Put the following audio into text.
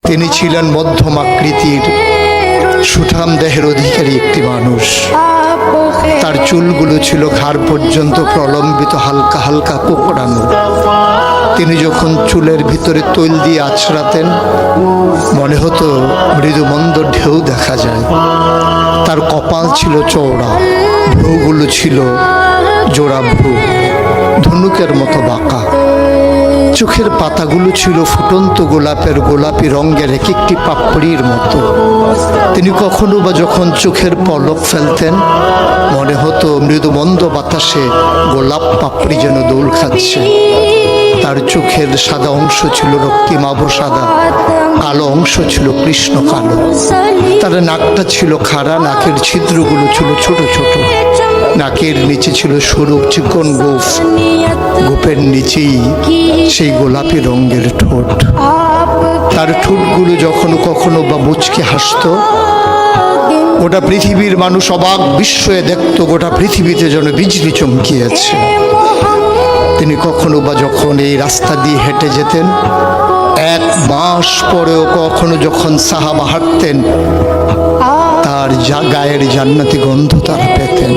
তিনি ছিলেন মধ্যম আকৃতির সুঠাম দেহের অধিকারী একটি মানুষ। তার চুলগুলো ছিল ঘাড় পর্যন্ত প্রলম্বিত, হালকা হালকা কোকড়ানো। তিনি যখন চুলের ভিতরে তৈল দিয়ে আছড়াতেন, মনে হতো মৃদুমন্দ ঢেউ দেখা যায়। তার কপাল ছিল চওড়া, ভ্রুগুলো ছিল জোড়া ভ্রু, ধনুকের মতো বাঁকা। চোখের পাতাগুলো ছিল ফুটন্ত গোলাপের গোলাপি রঙের এক একটি পাপড়ির মতো। তিনি কখনো বা যখন চোখের পলক ফেলতেন, মনে হতো মৃদুমন্দ বাতাসে গোলাপ পাপড়ি যেন দোল খাচ্ছে। তার চোখের সাদা অংশ ছিল রক্তিমাভ সাদা, কালো অংশ ছিল কৃষ্ণ কালো। তার নাকটা ছিল খাড়া, নাকের ছিদ্রগুলো ছিল ছোট ছোট। নাকের নিচে ছিল সরু চিকন গোঁফ, গোঁফের নিচেই সেই গোলাপি রঙের ঠোঁট। তার ঠোঁটগুলো যখন কখনো বা মুচকে হাসত, গোটা পৃথিবীর মানুষ অবাক বিস্ময়ে দেখত গোটা পৃথিবীতে যেন বিজলি চমকিয়েছে। তিনি কখনো বা যখন এই রাস্তা দিয়ে হেঁটে যেতেন, এক মাস পরেও কখনো যখন সাহাবা হাঁটতেন, তার গায়ের জান্নাতি গন্ধ তারা পেতেন।